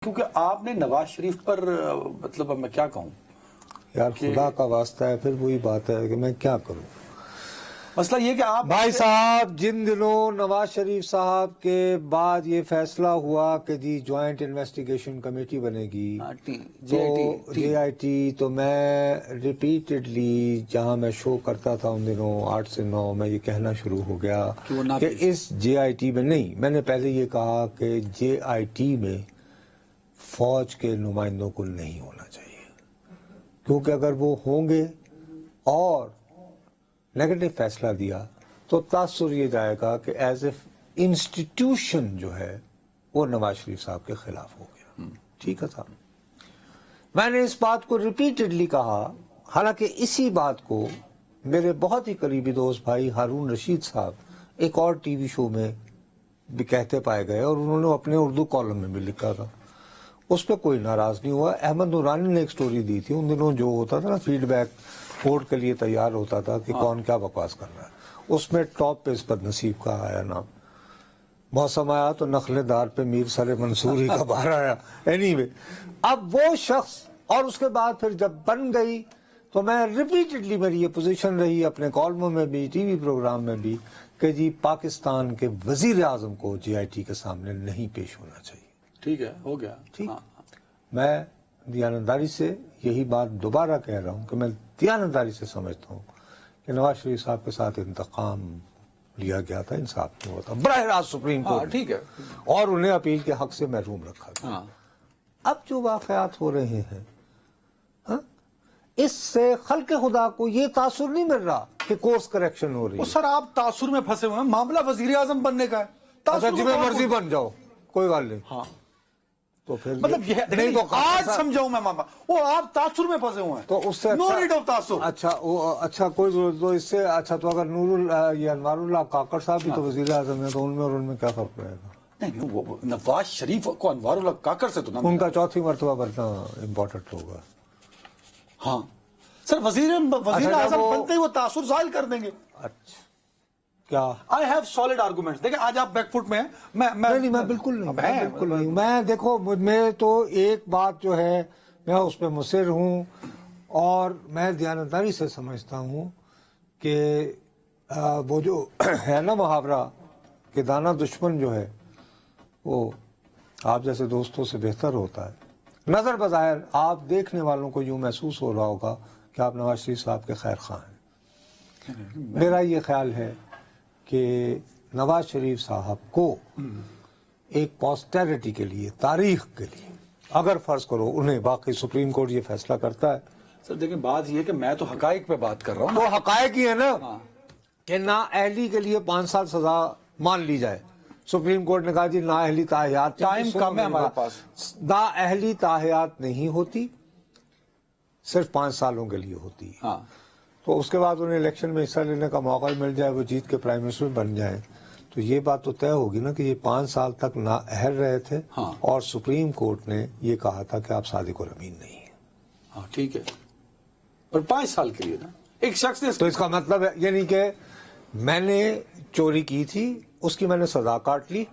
کیونکہ آپ نے نواز شریف پر مطلب اب میں کیا کہوں یار خدا کا واسطہ ہے، پھر وہی بات ہے کہ میں کیا کروں۔ مسئلہ یہ کہ آپ بھائی صاحب، جن دنوں نواز شریف صاحب کے بعد یہ فیصلہ ہوا کہ جی جوائنٹ انویسٹیگیشن کمیٹی بنے گی، تو جے آئی ٹی، تو میں ریپیٹڈلی جہاں میں شو کرتا تھا ان دنوں 8 سے 9 میں یہ کہنا شروع ہو گیا کہ اس جے آئی ٹی میں نہیں، میں نے پہلے یہ کہا کہ جے آئی ٹی میں فوج کے نمائندوں کو نہیں ہونا چاہیے، کیونکہ اگر وہ ہوں گے اور نیگیٹو فیصلہ دیا تو تاثر یہ جائے گا کہ ایز اے انسٹیٹیوشن جو ہے وہ نواز شریف صاحب کے خلاف ہو گیا۔ ٹھیک ہے صاحب، میں نے اس بات کو ریپیٹڈلی کہا، حالانکہ اسی بات کو میرے بہت ہی قریبی دوست بھائی ہارون رشید صاحب ایک اور ٹی وی شو میں بھی کہتے پائے گئے، اور انہوں نے اپنے اردو کالم میں بھی لکھا تھا، اس پہ کوئی ناراض نہیں ہوا۔ احمد نورانی نے ایک سٹوری دی تھی ان دنوں، جو ہوتا تھا نا فیڈ بیک کورٹ کے لیے تیار ہوتا تھا کہ کون کیا بکواس کر رہا ہے، اس میں ٹاپ پہ اس پر نصیب کا آیا نام، موسم آیا تو نخل دار پہ میر سر منصور ہی کا بار آیا۔ اینی وے، اب وہ شخص، اور اس کے بعد پھر جب بن گئی تو میں ریپیٹڈلی میری یہ پوزیشن رہی اپنے کالموں میں بھی، ٹی وی پروگرام میں بھی، کہ جی پاکستان کے وزیر اعظم کو جے آئی ٹی کے سامنے نہیں پیش ہونا چاہیے۔ ٹھیک ہے، ہو گیا۔ ٹھیک، میں دیانتداری سے یہی بات دوبارہ کہہ رہا ہوں کہ میں دیانتداری سے سمجھتا ہوں کہ نواز شریف صاحب کے ساتھ انتقام لیا گیا تھا، انصاف نہیں ہوتا براہ راست سپریم کورٹ، ٹھیک ہے، اور انہیں اپیل کے حق سے محروم رکھا گیا۔ اب جو واقعات ہو رہے ہیں، اس سے خلق خدا کو یہ تاثر نہیں مل رہا کہ کورس کریکشن ہو رہی ہے۔ سر آپ تاثر میں پھنسے ہوئے ہیں، معاملہ وزیر اعظم بننے کا ہے، اچھا جی، میں مرضی بن جاؤ، کوئی بات نہیں، ہاں تو پھر مطلب یہ نہیں تو آج سمجھاؤں میں ماما، وہ آپ تاثر میں پھنسے ہوئے ہیں، تو اس سے نو نیڈ آف تاثر۔ اچھا کوئی ضرورت تو اس سے اچھا، تو اگر یہ انوار اللہ کاکڑ صاحب بھی تو وزیر اعظم ہیں، تو ان میں اور ان میں کیا فرق پڑے گا؟ نہیں، وہ نواز شریف کو انوار اللہ کاکڑ سے تو ان کا چوتھی مرتبہ بننا امپورٹنٹ ہوگا۔ ہاں سر، وزیر اعظم بنتے ہی وہ تاثر ظاہر کر دیں گے۔ اچھا کیا؟ I have solid arguments۔ دیکھیں آج آپ بیک فٹ میں ہیں، میں بالکل نہیں، میں دیکھو، میں تو ایک بات جو ہے میں اس پہ مصر ہوں، اور میں دیانتداری سے سمجھتا ہوں کہ وہ جو ہے نا محاورہ کہ دانہ دشمن جو ہے وہ آپ جیسے دوستوں سے بہتر ہوتا ہے، نظر بظاہر آپ دیکھنے والوں کو یوں محسوس ہو رہا ہوگا کہ آپ نواز شریف صاحب کے خیر خواہ ہیں۔ میرا یہ خیال ہے کہ نواز شریف صاحب کو ایک پوسٹیریٹی کے لیے، تاریخ کے لیے، اگر فرض کرو انہیں باقی سپریم کورٹ یہ فیصلہ کرتا ہے، سر دیکھیں بات یہ کہ میں تو حقائق پہ بات کر رہا ہوں، تو حقائق ہی ہے نا کہ نااہلی کے لیے 5 سال سزا مان لی جائے۔ سپریم کورٹ نے کہا جی نااہلی تاحیات، ٹائم کم ہے ہمارے پاس، نااہلی تاحیات نہیں ہوتی، صرف 5 سالوں کے لیے ہوتی ہے، تو اس کے بعد انہیں الیکشن میں حصہ لینے کا موقع مل جائے، وہ جیت کے پرائم منسٹر بن جائیں، تو یہ بات تو طے ہوگی نا کہ یہ 5 سال تک نااہل رہے تھے، اور سپریم کورٹ نے یہ کہا تھا کہ آپ صادق الامین نہیں ہیں۔ ہاں ٹھیک ہے، پر 5 سال کے لیے نا ایک شخص نے، تو اس کا مطلب ہے یعنی کہ میں نے چوری کی تھی، اس کی میں نے سزا کاٹ لی،